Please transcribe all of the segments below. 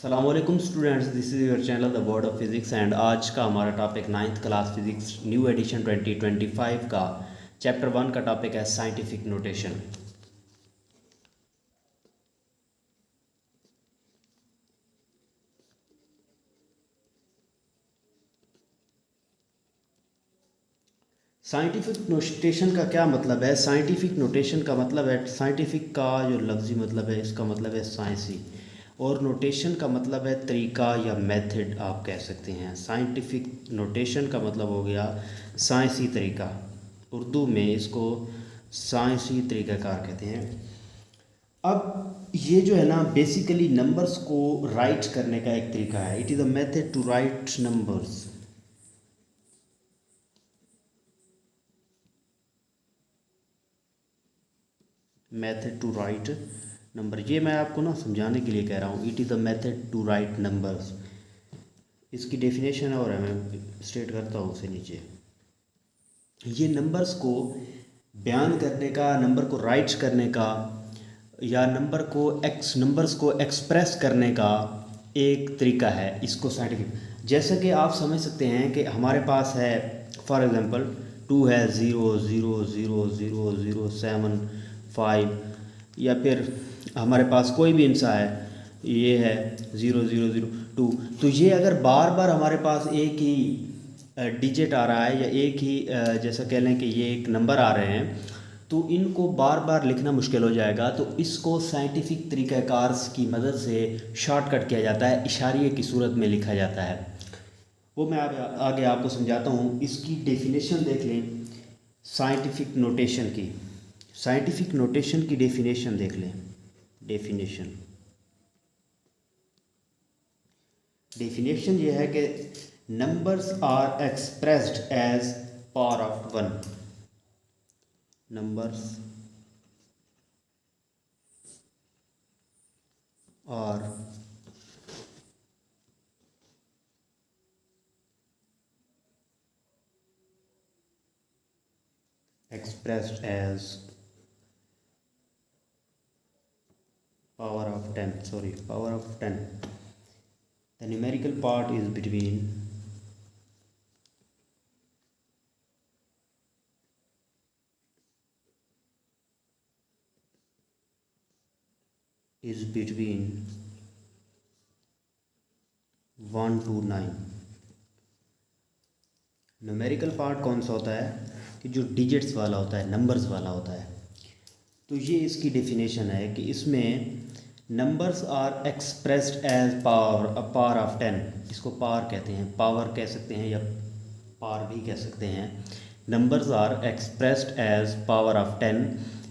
अस्सलामुअलैकुम students, this is your channel the word of physics and आज का हमारा topic ninth class physics new edition 2025 का chapter 1 का टॉपिक है साइंटिफिक नोटेशन। साइंटिफिक नोटेशन का क्या मतलब है? साइंटिफिक नोटेशन का मतलब है, साइंटिफिक का जो लफ्ज़ी मतलब है इसका मतलब है साइंसी, और नोटेशन का मतलब है तरीका या मेथड आप कह सकते हैं। साइंटिफिक नोटेशन का मतलब हो गया साइंसी तरीका, उर्दू में इसको साइंसी तरीक़ाकार कहते हैं। अब ये जो है ना बेसिकली नंबर्स को राइट करने का एक तरीका है। It is a method to write numbers. Method to write number, ये मैं आपको ना समझाने के लिए कह रहा हूँ। It is a method to write numbers, इसकी डेफिनेशन और है, मैं स्टेट करता हूँ उसे नीचे। ये नंबर्स को बयान करने का, नंबर को राइट करने का, या नंबर्स को एक्सप्रेस करने का एक तरीका है। इसको साइंटिफिक, जैसे कि आप समझ सकते हैं कि हमारे पास है फॉर एग्ज़ाम्पल 2 है, 0 0 0 0 0 7 5, या फिर हमारे पास कोई भी इंसा है, ये है 0 0 0 2। तो ये अगर बार बार हमारे पास एक ही डिजिट आ रहा है या एक ही जैसा कह लें कि ये एक नंबर आ रहे हैं, तो इनको बार बार लिखना मुश्किल हो जाएगा। तो इसको साइंटिफिक तरीक़ाकार की मदद से शॉर्टकट किया जाता है, इशारे की सूरत में लिखा जाता है। वो मैं आगे आपको समझाता हूँ। इसकी डेफिनेशन देख लें साइंटिफिक नोटेशन की। साइंटिफिक नोटेशन की डेफिनेशन देख लें। डेफिनेशन ये है कि numbers are expressed as power of 1। Numbers are expressed as power of 10. The numerical part is between 1 to 9। Numerical part कौन सा होता है कि जो डिजिट्स वाला होता है, नंबर्स वाला होता है। तो ये इसकी डेफिनेशन है कि इसमें numbers are expressed as power of 10। इसको पावर कहते हैं, पावर कह सकते हैं या पावर भी कह सकते हैं। Numbers are expressed as power of 10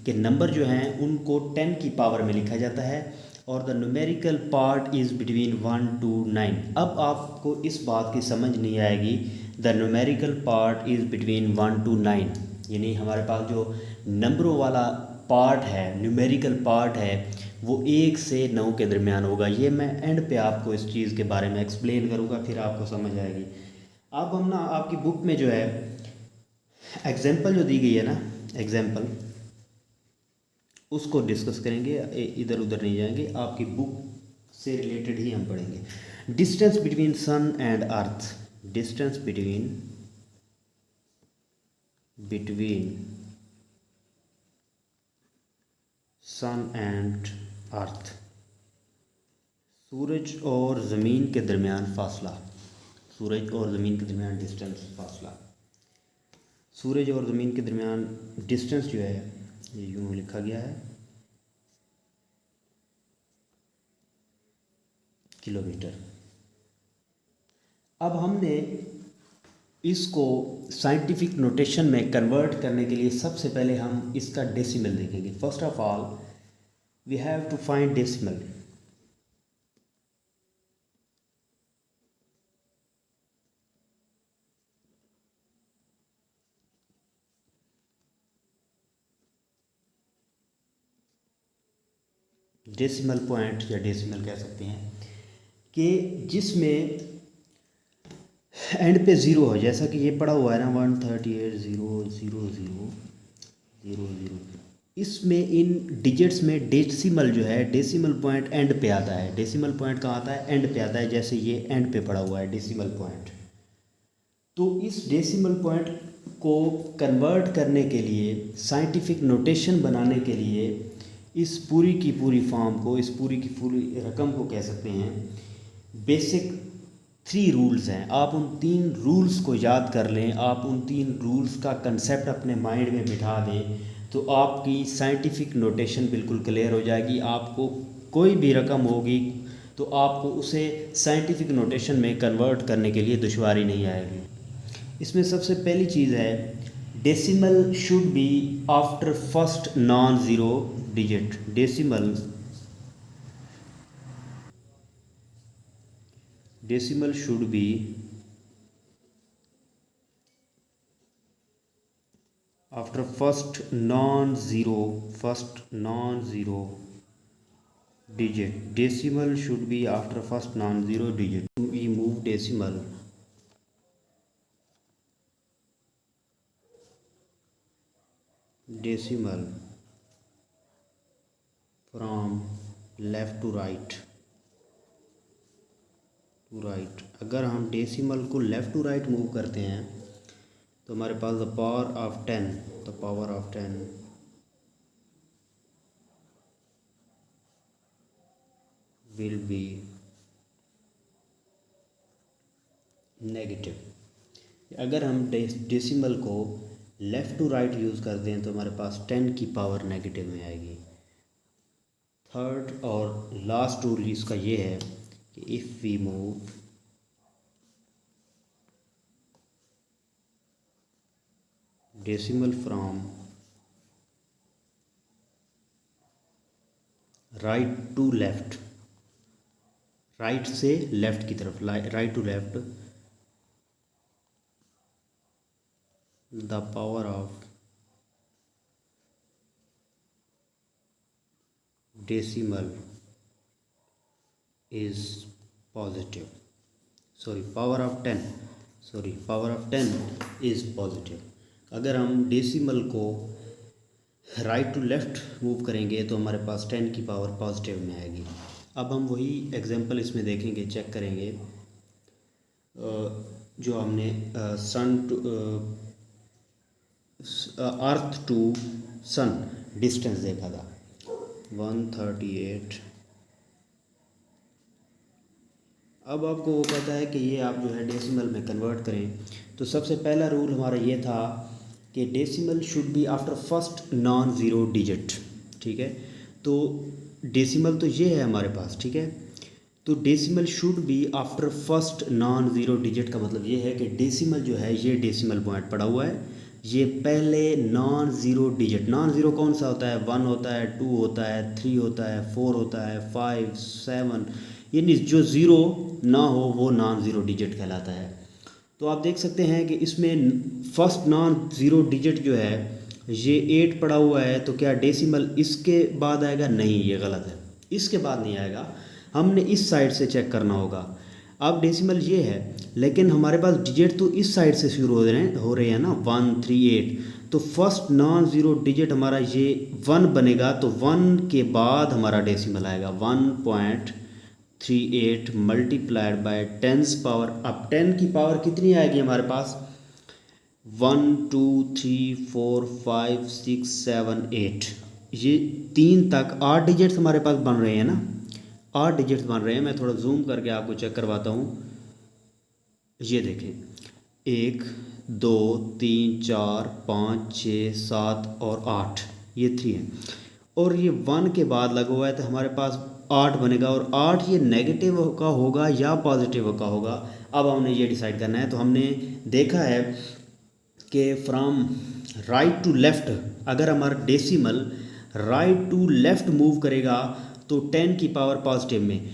के नंबर जो हैं उनको 10 की पावर में लिखा जाता है, और the numerical part is between 1 to 9। अब आपको इस बात की समझ नहीं आएगी, the numerical part is between 1 to 9, यानी हमारे पास जो नंबरों वाला पार्ट है, न्यूमेरिकल पार्ट है, वो 1 से 9 के दरमियान होगा। ये मैं एंड पे आपको इस चीज़ के बारे में एक्सप्लेन करूँगा, फिर आपको समझ आएगी। अब हम ना आपकी बुक में जो है एग्जाम्पल जो दी गई है ना, एग्जाम्पल उसको डिस्कस करेंगे, इधर उधर नहीं जाएंगे, आपकी बुक से रिलेटेड ही हम पढ़ेंगे। Distance between sun and earth. Distance between sun and earth, सूरज और ज़मीन के दरमियान फासला। सूरज और ज़मीन के दरमियान डिस्टेंस, फासला। सूरज और ज़मीन के दरमियान डिस्टेंस जो है ये यूँ लिखा गया है, किलोमीटर। अब हमने इसको साइंटिफिक नोटेशन में कन्वर्ट करने के लिए सबसे पहले हम इसका डेसिमल देखेंगे। First of all we have to find decimal. Decimal point या डेसिमल कह सकते हैं कि जिसमें एंड पे ज़ीरो हो, जैसा कि ये पड़ा हुआ है ना 138,000,000। इसमें इन डिजिट्स में डेसिमल जो है, डेसिमल पॉइंट एंड पे आता है। डेसिमल पॉइंट कहाँ आता है? एंड पे आता है। जैसे ये एंड पे पड़ा हुआ है डेसिमल पॉइंट। तो इस डेसिमल पॉइंट को कन्वर्ट करने के लिए, साइंटिफिक नोटेशन बनाने के लिए, इस पूरी की पूरी फॉर्म को, इस पूरी की पूरी रकम को कह सकते हैं बेसिक 3 रूल्स हैं। आप उन 3 रूल्स को याद कर लें, आप उन 3 रूल्स का कंसेप्ट अपने माइंड में बिठा दें, तो आपकी साइंटिफिक नोटेशन बिल्कुल क्लियर हो जाएगी। आपको कोई भी रकम होगी तो आपको उसे साइंटिफिक नोटेशन में कन्वर्ट करने के लिए दुश्वारी नहीं आएगी। इसमें सबसे पहली चीज़ है, decimal should be after first non zero digit. Decimal should be after first non-zero digit. Decimal should be after first non-zero digit. We move decimal from left to right. अगर हम डेसिमल को लेफ़्ट टू राइट मूव करते हैं तो हमारे पास the power of 10 will be negative. अगर हम डेसिमल को लेफ़्ट टू राइट यूज़ करते हैं तो हमारे पास 10 की पावर नेगेटिव में आएगी। थर्ड और लास्ट रूल इसका ये है कि if we move decimal from right to left, right से लेफ़्ट की तरफ, right to left, the power of decimal is positive. Power of 10 is positive. अगर हम डेसिमल को राइट टू लेफ़्ट मूव करेंगे तो हमारे पास 10 की पावर पॉजिटिव में आएगी। अब हम वही एग्जांपल इसमें देखेंगे, चेक करेंगे। जो हमने अर्थ टू सन डिस्टेंस देखा था 138। अब आपको वो कहता है कि ये आप जो है डेसिमल में कन्वर्ट करें। तो सबसे पहला रूल हमारा ये था कि decimal should be after first non zero digit. ठीक है, तो डेसिमल तो ये है हमारे पास। ठीक है, तो decimal should be after first non zero digit का मतलब ये है कि डेसिमल जो है, ये डेसिमल पॉइंट पड़ा हुआ है, ये पहले non zero digit. Non zero कौन सा होता है? 1 होता है, 2 होता है, 3 होता है, 4 होता है, 5, 7, यानी जो ज़ीरो ना हो वो नॉन ज़ीरो डिजिट कहलाता है। तो आप देख सकते हैं कि इसमें फर्स्ट नॉन ज़ीरो डिजिट जो है ये 8 पड़ा हुआ है, तो क्या डेसिमल इसके बाद आएगा? नहीं, ये गलत है, इसके बाद नहीं आएगा। हमने इस साइड से चेक करना होगा। अब डेसिमल ये है, लेकिन हमारे पास डिजिट तो इस साइड से शुरू हो रहे हैं ना, 138। तो फर्स्ट नॉन ज़ीरो डिजिट हमारा ये 1 बनेगा, तो 1 के बाद हमारा डेसिमल आएगा 1.38 मल्टीप्लाइड बाय 10 पावर। अब 10 की पावर कितनी आएगी हमारे पास? 1 2 3 4 5 6 7 8, ये 3 तक 8 डिजिट्स हमारे पास बन रहे हैं ना, 8 डिजिट्स बन रहे हैं। मैं थोड़ा जूम करके आपको चेक करवाता हूँ। ये देखें, 1 2 3 4 5 6 7 और 8, ये 3 हैं, और ये 1 के बाद लगा हुआ है, तो हमारे पास 8 बनेगा। और 8 ये नेगेटिव का होगा या पॉजिटिव का होगा, अब हमने ये डिसाइड करना है। तो हमने देखा है कि फ्रॉम राइट टू लेफ़्ट, अगर हमारा decimal right to left move करेगा तो 10 की पावर पॉजिटिव में।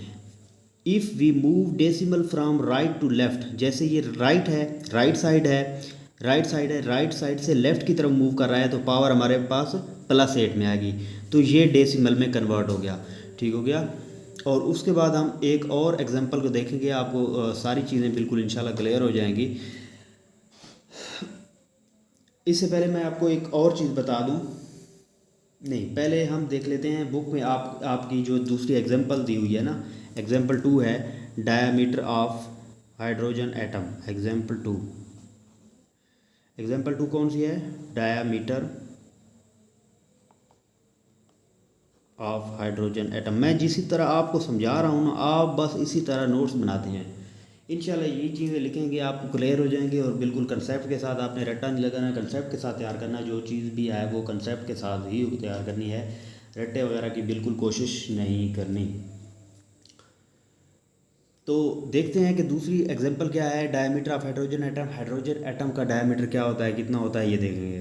If we move decimal from right to left, जैसे ये राइट है, राइट साइड है, राइट साइड से लेफ़्ट की तरफ मूव कर रहा है, तो पावर हमारे पास +8 में आएगी। तो ये डेसिमल में कन्वर्ट हो गया। ठीक हो गया। और उसके बाद हम एक और एग्जांपल को देखेंगे, आपको सारी चीज़ें बिल्कुल इंशाल्लाह क्लियर हो जाएंगी। इससे पहले मैं आपको एक और चीज़ बता दूं नहीं, पहले हम देख लेते हैं बुक में आपकी जो दूसरी एग्जांपल दी हुई है ना, एग्जांपल 2 है diameter of hydrogen atom. Example 2 कौन सी है? Diameter of hydrogen atom. मैं जिस तरह आपको समझा रहा हूँ ना, आप बस इसी तरह नोट्स बनाते हैं। इंशाल्लाह ये चीज़ें लिखेंगे आपको क्लियर हो जाएंगे, और बिल्कुल कंसेप्ट के साथ आपने रट्टा नहीं लगाना, कंसेप्ट के साथ तैयार करना। जो चीज़ भी है वो कंसेप्ट के साथ ही तैयार करनी है, रट्टे वगैरह की बिल्कुल कोशिश नहीं करनी। तो देखते हैं कि दूसरी एग्जांपल क्या है। Diameter of hydrogen atom. Hydrogen atom का डायमीटर क्या होता है, कितना होता है, ये देखेंगे।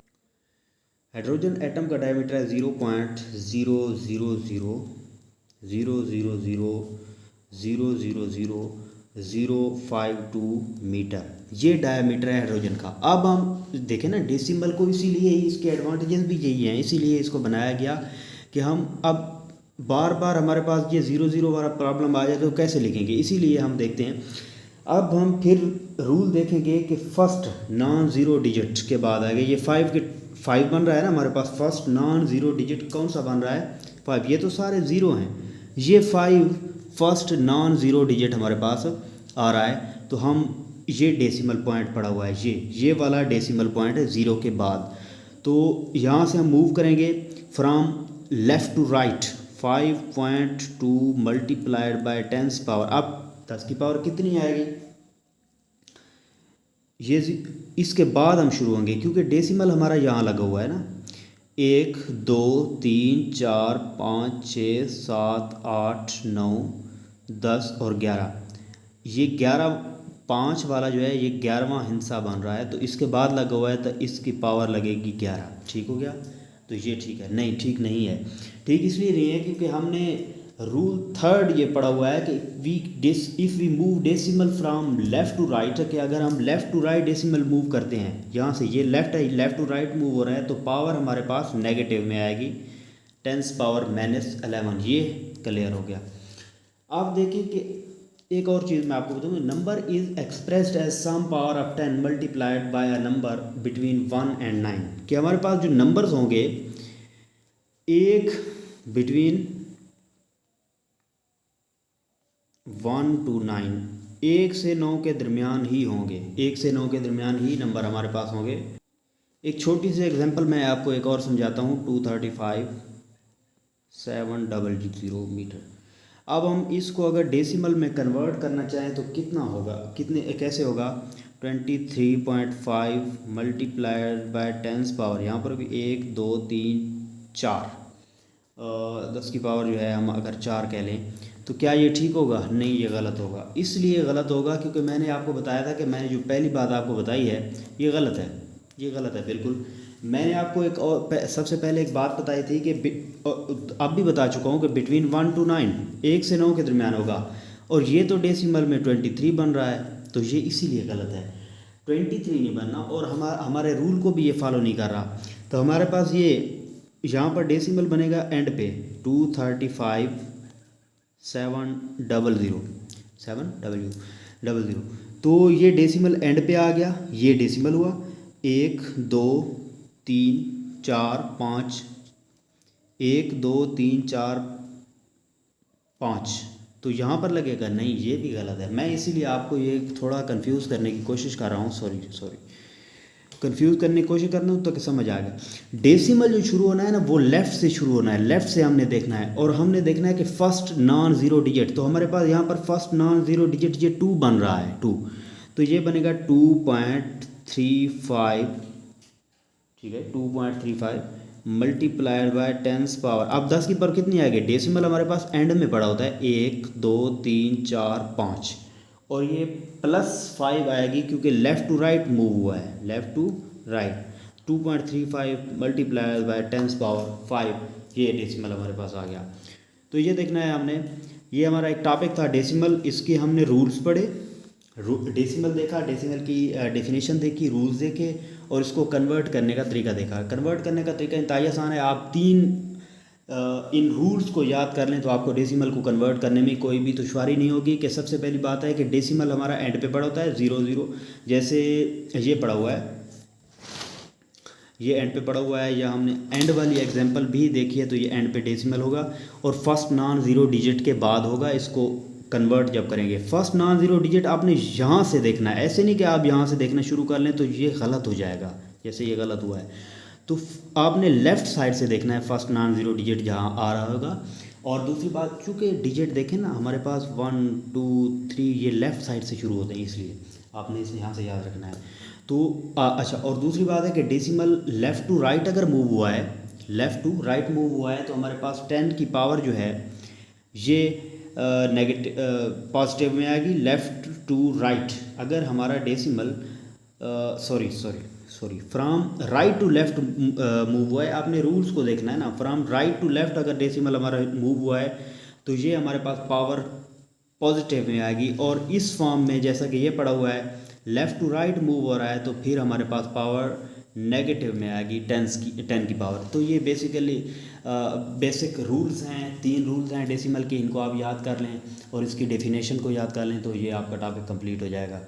हाइड्रोजन एटम का डायमीटर है 0.00000000052 मीटर। ये डायमीटर है हाइड्रोजन का। अब हम देखें ना डेसिमल को, इसीलिए इसके एडवांटेजेस भी यही हैं, इसीलिए इसको बनाया गया कि हम अब बार बार हमारे पास ये 0 वाला प्रॉब्लम आ जाए तो कैसे लिखेंगे। इसीलिए हम देखते हैं, अब हम फिर रूल देखेंगे कि फर्स्ट नॉन ज़ीरो डिजिट के बाद आएगा ये 5 बन रहा है ना हमारे पास। फर्स्ट नॉन ज़ीरो डिजिट कौन सा बन रहा है? 5। ये तो सारे ज़ीरो हैं, ये 5 फर्स्ट नॉन ज़ीरो डिजिट हमारे पास आ रहा है। तो हम ये डेसिमल पॉइंट पड़ा हुआ है, ये वाला डेसिमल पॉइंट है 0 के बाद। तो यहाँ से हम मूव करेंगे from left to right. 5.2 multiplied by 10 power. अब 10 की पावर कितनी आएगी, ये इसके बाद हम शुरू होंगे, क्योंकि डेसिमल हमारा यहाँ लगा हुआ है ना। 1 2 3 4 5 6 7 8 9 10 और 11। ये 11 5 वाला जो है ये 11वां हिस्सा बन रहा है, तो इसके बाद लगा हुआ है, तो इसकी पावर लगेगी 11। ठीक हो गया? तो ये ठीक है? नहीं, ठीक नहीं है। ठीक इसलिए नहीं है क्योंकि हमने रूल 3 ये पढ़ा हुआ है कि if we move decimal from left to right, कि अगर हम left to right decimal move करते हैं, यहाँ से ये लेफ़्ट टू राइट मूव हो रहा है, तो पावर हमारे पास नेगेटिव में आएगी 10 पावर -11। ये क्लियर हो गया। आप देखिए कि एक और चीज़ मैं आपको बताऊँ, number is expressed as some power of 10 multiplied by a number between 1 and 9। कि हमारे पास जो नंबर्स होंगे, एक बिटवीन 1 to 9, 1 से 9 के दरमियान ही होंगे, 1 से 9 के दरमियान ही नंबर हमारे पास होंगे। एक छोटी सी एग्जांपल मैं आपको एक और समझाता हूँ। 235,700 मीटर। अब हम इसको अगर डेसिमल में कन्वर्ट करना चाहें तो कितना होगा, कैसे होगा? 23.5 मल्टीप्लाइड बाय 10 पावर, यहाँ पर भी 1 2 3 4 10 की पावर जो है हम अगर 4 कह लें, तो क्या ये ठीक होगा? नहीं, ये गलत होगा। इसलिए गलत होगा क्योंकि मैंने आपको बताया था कि मैंने जो पहली बात आपको बताई है ये गलत है, ये गलत है बिल्कुल। मैंने आपको एक और सबसे पहले एक बात बताई थी कि अब भी बता चुका हूँ कि बिटवीन 1 to 9, 1 से 9 के दरमियान होगा, और ये तो डेसिमल में 23 बन रहा है, तो ये इसीलिए गलत है। 23 नहीं बनना, और हमारे रूल को भी ये फॉलो नहीं कर रहा। तो हमारे पास ये यहाँ पर डेसिमल बनेगा एंड पे 235,700। तो ये डेसिमल एंड पे आ गया, ये डेसिमल हुआ 1 2 3 4 5, 1 2 3 4 5, तो यहाँ पर लगेगा नहीं, ये भी गलत है। मैं इसीलिए आपको ये थोड़ा कंफ्यूज करने की कोशिश कर रहा हूँ, सॉरी कंफ्यूज करने की कोशिश करना हूँ तो समझ आ गया। डेसिमल जो शुरू होना है ना, वो लेफ़्ट से शुरू होना है, लेफ़्ट से हमने देखना है, और हमने देखना है कि फर्स्ट नॉन ज़ीरो डिजिट। तो हमारे पास यहाँ पर फर्स्ट नॉन ज़ीरो डिजिट ये 2 बन रहा है, 2, तो ये बनेगा 2.35, ठीक है, 2.35 मल्टीप्लाइड बाय 10 पावर। अब 10 की पावर कितनी आएगी? डेसिमल हमारे पास एंड में पड़ा होता है 1 2 3 4 5, और ये +5 आएगी क्योंकि लेफ़्ट टू राइट मूव हुआ है, left to right. 2.35 multiplied by 10 power 5, ये डेसिमल हमारे पास आ गया। तो ये देखना है हमने, ये हमारा एक टॉपिक था डेसिमल, इसके हमने रूल्स पढ़े, डेसिमल देखा, डेसिमल की डेफिनेशन देखी, रूल्स देखे, और इसको कन्वर्ट करने का तरीका देखा। कन्वर्ट करने का तरीका इंतहाई आसान है। आप 3 इन रूल्स को याद कर लें तो आपको डेसिमल को कन्वर्ट करने में कोई भी दुश्वारी नहीं होगी। कि सबसे पहली बात है कि डेसिमल हमारा एंड पे पड़ा होता है 0 0, जैसे ये पड़ा हुआ है, ये एंड पे पड़ा हुआ है, या हमने एंड वाली एग्जांपल भी देखी है तो ये एंड पे डेसिमल होगा और फर्स्ट नॉन ज़ीरो डिजिट के बाद होगा इसको कन्वर्ट जब करेंगे। फर्स्ट नॉन ज़ीरो डिजिट आपने यहाँ से देखना है, ऐसे नहीं कि आप यहाँ से देखना शुरू कर लें तो ये गलत हो जाएगा, जैसे ये गलत हुआ है। तो आपने लेफ़्ट साइड से देखना है फर्स्ट नॉन ज़ीरो डिजिट जहाँ आ रहा होगा। और दूसरी बात, चूँकि डिजिट देखें ना हमारे पास 1 2 3 ये लेफ़्ट साइड से शुरू होते हैं, इसलिए आपने इसे यहाँ से याद रखना है। तो अच्छा, और दूसरी बात है कि डेसिमल लेफ़्ट टू राइट अगर मूव हुआ है, लेफ़्ट टू राइट मूव हुआ है तो हमारे पास 10 की पावर जो है ये नेगेटिव पॉजिटिव में आएगी। लेफ़्ट टू राइट अगर हमारा decimal sorry from right to left move हुआ है, आपने रूल्स को देखना है ना। फ्राम राइट टू लेफ़्ट अगर डेसिमल हमारा मूव हुआ है तो ये हमारे पास पावर पॉजिटिव में आएगी। और इस फॉर्म में जैसा कि ये पड़ा हुआ है लेफ़्ट टू राइट मूव हो रहा है तो फिर हमारे पास पावर नेगेटिव में आएगी 10 की पावर। तो ये बेसिकली बेसिक रूल्स हैं, 3 रूल्स हैं डेसिमल के, इनको आप याद कर लें और इसकी डेफिनेशन को याद कर लें तो ये आपका टॉपिक कंप्लीट हो जाएगा।